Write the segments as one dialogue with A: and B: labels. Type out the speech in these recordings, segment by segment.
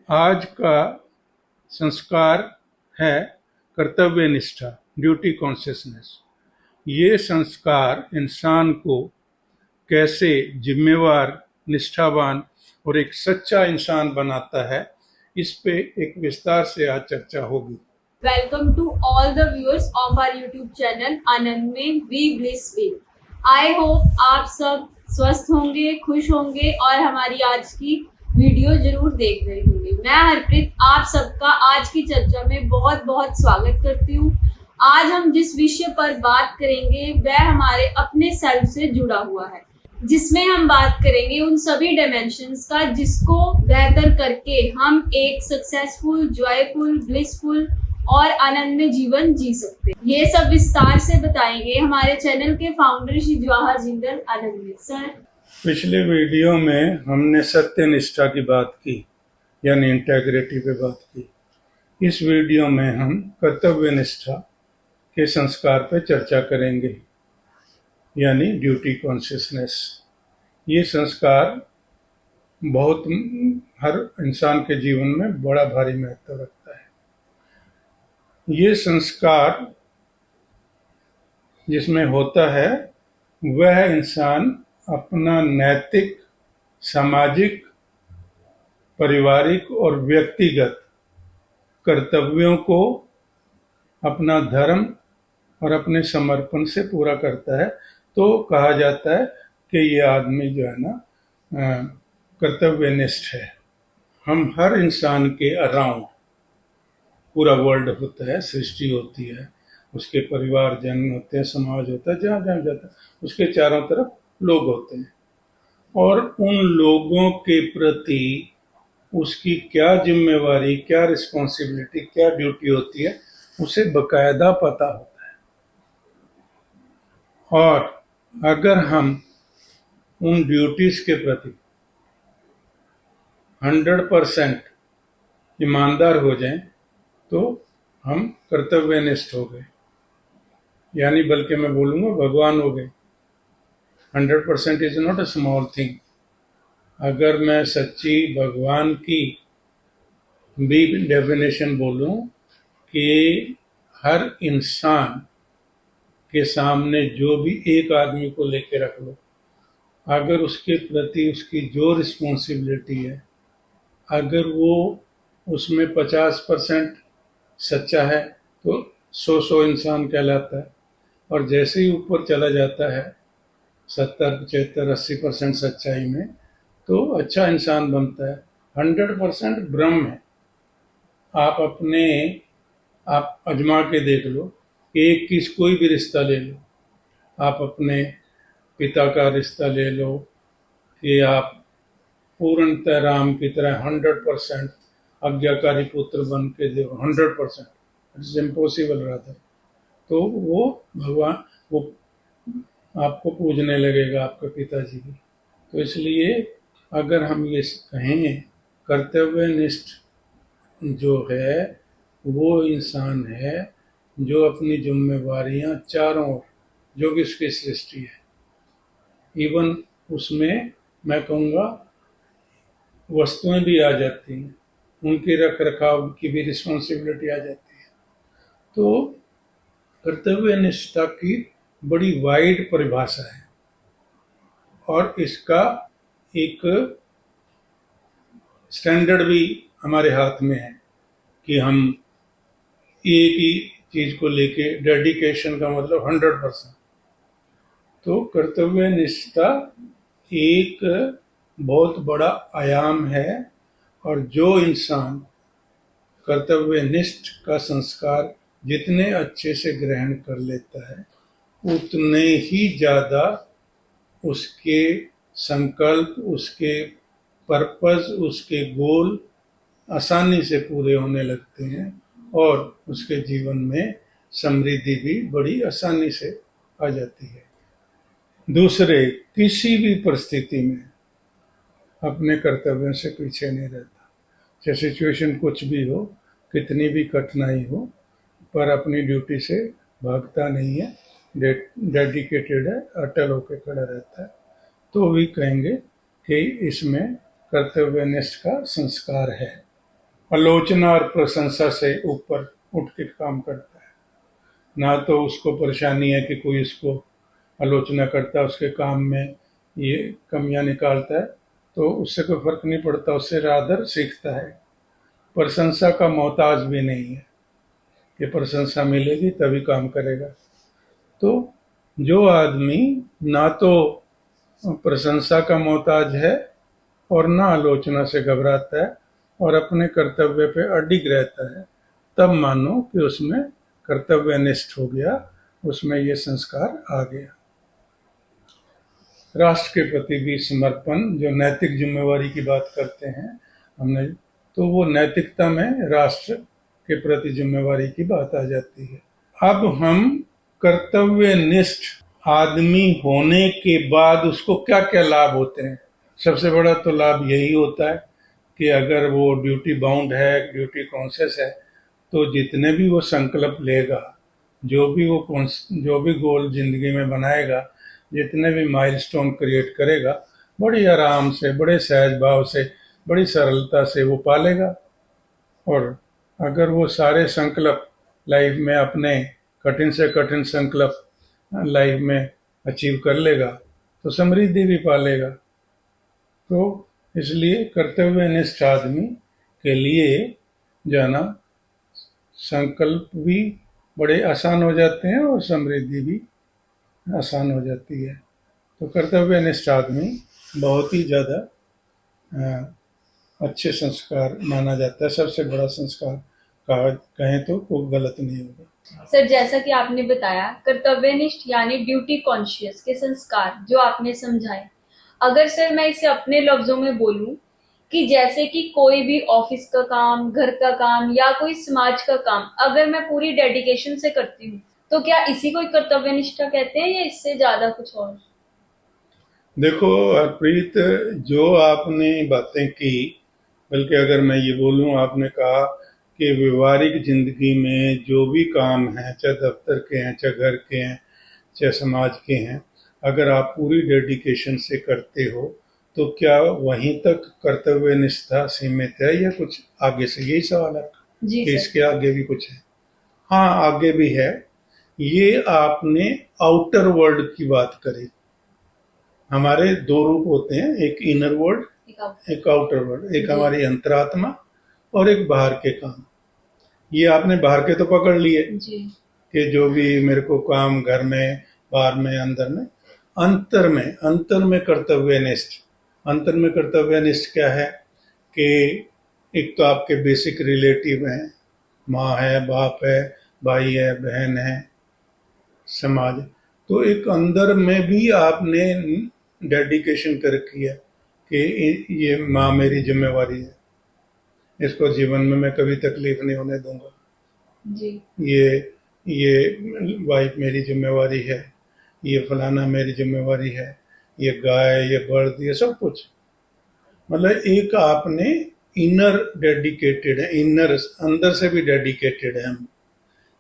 A: आज का संस्कार है कर्तव्य निष्ठा, ड्यूटी कॉन्शियसनेस। ये संस्कार इंसान को कैसे जिम्मेवार, निष्ठावान और एक सच्चा इंसान बनाता है, इस पे एक विस्तार से आज चर्चा होगी।
B: Welcome to all the viewers of our YouTube channel आनंद में we bliss will. I hope आप सब स्वस्थ होंगे, खुश होंगे और हमारी आज की वीडियो जरूर देख रहे होंगे। मैं हरप्रीत आप सबका आज की चर्चा में बहुत बहुत स्वागत करती हूँ। आज हम जिस विषय पर बात करेंगे वह हमारे अपने सेल्फ से जुड़ा हुआ है, जिसमें हम बात करेंगे उन सभी डायमेंशंस का जिसको बेहतर करके हम एक सक्सेसफुल, जॉयफुल, ब्लिसफुल और आनंद में जीवन जी सकते हैं। ये सब विस्तार से बताएंगे हमारे चैनल के फाउंडर श्री जवाहर जिंदल आनंद में। सर,
A: पिछले वीडियो में हमने सत्यनिष्ठा की बात की, यानी इंटेग्रिटी पे बात की। इस वीडियो में हम कर्तव्य निष्ठा के संस्कार पे चर्चा करेंगे, यानी ड्यूटी कॉन्शियसनेस। ये संस्कार बहुत हर इंसान के जीवन में बड़ा भारी महत्व रखता है। ये संस्कार जिसमें होता है वह इंसान अपना नैतिक, सामाजिक, पारिवारिक और व्यक्तिगत कर्तव्यों को अपना धर्म और अपने समर्पण से पूरा करता है। तो कहा जाता है कि ये आदमी जो है ना कर्तव्यनिष्ठ है। हम हर इंसान के अराउंड पूरा वर्ल्ड होता है, सृष्टि होती है, उसके परिवारजन होते हैं, समाज होता है, जहाँ जहाँ जाता है उसके चारों तरफ लोग होते हैं, और उन लोगों के प्रति उसकी क्या जिम्मेवारी, क्या रिस्पॉन्सिबिलिटी, क्या ड्यूटी होती है, उसे बकायदा पता होता है। और अगर हम उन ड्यूटीज के प्रति 100% ईमानदार हो जाएं तो हम कर्तव्यनिष्ठ हो गए, यानी बल्कि मैं बोलूँगा भगवान हो गए। 100% is not a small thing. अगर मैं सच्ची भगवान की भी डेफिनेशन बोलूं कि हर इंसान के सामने जो भी एक आदमी को लेके रख लो, अगर उसके प्रति उसकी जो रिस्पॉन्सिबिलिटी है, अगर वो उसमें 50% सच्चा है तो 100 इंसान कहलाता है। और जैसे ही ऊपर चला जाता है 70, 75, 80% सच्चाई में, तो अच्छा इंसान बनता है। 100% ब्रह्म है। आप आजमा के देख लो कि कोई भी रिश्ता ले लो, आप अपने पिता का रिश्ता ले लो कि आप पूर्णतः राम की तरह 100% आज्ञाकारी पुत्र बन के दो, 100%, इट्स इम्पॉसिबल रहता है। तो वो भगवान वो आपको पूजने लगेगा, आपके पिताजी भी। तो इसलिए अगर हम ये कहें कर्तव्यनिष्ठ जो है वो इंसान है जो अपनी जिम्मेवारियां चारों ओर, जो कि उसकी सृष्टि है, इवन उसमें मैं कहूँगा वस्तुएं भी आ जाती हैं, उनके रख रखाव की भी रिस्पॉन्सिबिलिटी आ जाती है। तो कर्तव्यनिष्ठा की बड़ी वाइड परिभाषा है और इसका एक स्टैंडर्ड भी हमारे हाथ में है कि हम एक ही चीज को लेके डेडिकेशन का मतलब 100%। तो कर्तव्यनिष्ठा एक बहुत बड़ा आयाम है, और जो इंसान कर्तव्यनिष्ठ का संस्कार जितने अच्छे से ग्रहण कर लेता है, उतने ही ज्यादा उसके संकल्प, उसके पर्पस, उसके गोल आसानी से पूरे होने लगते हैं और उसके जीवन में समृद्धि भी बड़ी आसानी से आ जाती है। दूसरे किसी भी परिस्थिति में अपने कर्तव्यों से पीछे नहीं रहता, चाहे सिचुएशन कुछ भी हो, कितनी भी कठिनाई हो, पर अपनी ड्यूटी से भागता नहीं है, डेडिकेटेड है, अटल होकर खड़ा रहता है। तो भी कहेंगे कि इसमें कर्तव्यनिष्ठ का संस्कार है। आलोचना और प्रशंसा से ऊपर उठ के काम करता है। ना तो उसको परेशानी है कि कोई उसको आलोचना करता है, उसके काम में ये कमियां निकालता है, तो उससे कोई फर्क नहीं पड़ता, उससे रादर सीखता है। प्रशंसा का मोहताज भी नहीं है कि प्रशंसा मिलेगी तभी काम करेगा। तो जो आदमी ना तो प्रशंसा का मोहताज है और ना आलोचना से घबराता है और अपने कर्तव्य पे अडिग रहता है, तब मानो कि उसमें कर्तव्यनिष्ठ हो गया, उसमें ये संस्कार आ गया। राष्ट्र के प्रति भी समर्पण, जो नैतिक जिम्मेवारी की बात करते हैं हमने, तो वो नैतिकता में राष्ट्र के प्रति जिम्मेवारी की बात आ जाती है। अब हम कर्तव्यनिष्ठ आदमी होने के बाद उसको क्या क्या लाभ होते हैं। सबसे बड़ा तो लाभ यही होता है कि अगर वो ड्यूटी बाउंड है, ड्यूटी कॉन्शियस है, तो जितने भी वो संकल्प लेगा, जो भी गोल जिंदगी में बनाएगा, जितने भी माइलस्टोन क्रिएट करेगा, बड़ी आराम से, बड़े सहज भाव से, बड़ी सरलता से वो पालेगा। और अगर वो सारे संकल्प लाइफ में, अपने कठिन से कठिन संकल्प लाइफ में अचीव कर लेगा, तो समृद्धि भी पालेगा। तो इसलिए कर्तव्यनिष्ठ आदमी के लिए जो है ना, संकल्प भी बड़े आसान हो जाते हैं और समृद्धि भी आसान हो जाती है। तो कर्तव्यनिष्ठ आदमी बहुत ही ज़्यादा अच्छे संस्कार माना जाता है। सबसे बड़ा संस्कार कहें तो वो गलत नहीं होगा।
B: सर, जैसा कि आपने बताया, कर्तव्यनिष्ठ यानी ड्यूटी कॉन्शियस के संस्कार जो आपने समझाए, अगर सर मैं इसे अपने लफ्जों में बोलूं कि जैसे कि कोई भी ऑफिस का काम, घर का काम या कोई समाज का काम अगर मैं पूरी डेडिकेशन से करती हूँ, तो क्या इसी को कर्तव्यनिष्ठा कहते हैं या इससे ज्यादा कुछ और?
A: देखो हरप्रीत, जो आपने बातें की, बल्कि अगर मैं ये बोलूं, आपने कहा कि व्यवहारिक जिंदगी में जो भी काम है, चाहे दफ्तर के हैं, चाहे घर के हैं, चाहे समाज के हैं, अगर आप पूरी डेडिकेशन से करते हो, तो क्या वहीं तक कर्तव्य निष्ठा सीमित है या कुछ आगे से? यही सवाल है
B: जी
A: कि
B: सर।
A: इसके आगे भी कुछ है? हाँ, आगे भी है। ये आपने आउटर वर्ल्ड की बात करी। हमारे दो रूप होते हैं, एक इनर वर्ल्ड, एक आउटर वर्ल्ड। एक हमारी अंतरात्मा और एक बाहर के काम। ये आपने बाहर के तो पकड़ लिए
B: जी।
A: कि जो भी मेरे को काम घर में, बाहर में, अंदर में। अंतर में कर्तव्यनिष्ठ। अंतर में कर्तव्यनिष्ठ क्या है कि एक तो आपके बेसिक रिलेटिव हैं, माँ है, बाप है, भाई है, बहन है, समाज। तो एक अंदर में भी आपने डेडिकेशन कर रखी है कि ये माँ मेरी जिम्मेवारी है, इसको जीवन में मैं कभी तकलीफ नहीं होने दूंगा
B: जी।
A: ये वाइफ मेरी जिम्मेवारी है, ये फलाना मेरी जिम्मेवारी है, ये गाय, ये बर्द, ये सब कुछ। मतलब एक आपने इनर डेडिकेटेड है, इनर अंदर से भी डेडिकेटेड है हम,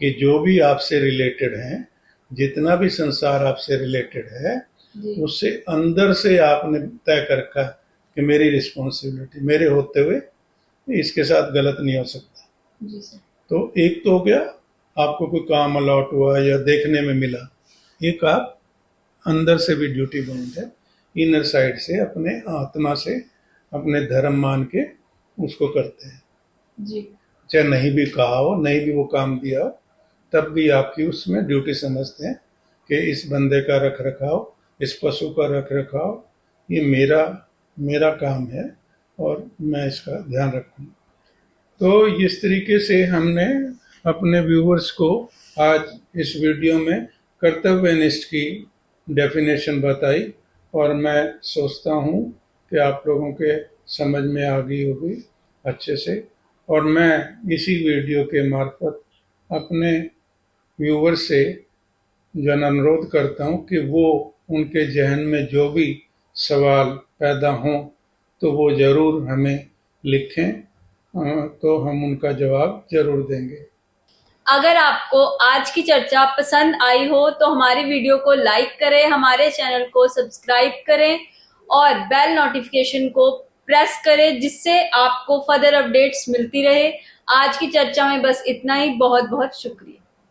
A: कि जो भी आपसे रिलेटेड है, जितना भी संसार आपसे रिलेटेड है, उससे अंदर से आपने तय कर रखा कि मेरी रिस्पॉन्सिबिलिटी, मेरे होते हुए इसके साथ गलत नहीं हो सकता।
B: जी सर।
A: तो एक तो हो गया, आपको कोई काम अलॉट हुआ या देखने में मिला। एक आप अंदर से भी ड्यूटी बाउंड है, इनर साइड से, अपने आत्मा से, अपने धर्म मान के उसको करते हैं।
B: जी।
A: चाहे नहीं भी कहा हो, नहीं भी वो काम दिया हो, तब भी आपकी उसमें ड्यूटी समझते हैं कि इस बंदे का रख रखाव, इस पशु का रख रखाव, ये मेरा काम है और मैं इसका ध्यान रखूँगा। तो इस तरीके से हमने अपने व्यूवर्स को आज इस वीडियो में कर्तव्यनिष्ठ की डेफिनेशन बताई, और मैं सोचता हूँ कि आप लोगों के समझ में आ गई होगी अच्छे से। और मैं इसी वीडियो के मार्फत अपने व्यूवर से जन अनुरोध करता हूँ कि वो उनके जहन में जो भी सवाल पैदा हों तो वो ज़रूर हमें लिखें, तो हम उनका जवाब जरूर देंगे।
B: अगर आपको आज की चर्चा पसंद आई हो तो हमारी वीडियो को लाइक करें, हमारे चैनल को सब्सक्राइब करें और बेल नोटिफिकेशन को प्रेस करें, जिससे आपको फर्दर अपडेट्स मिलती रहे। आज की चर्चा में बस इतना ही। बहुत बहुत शुक्रिया।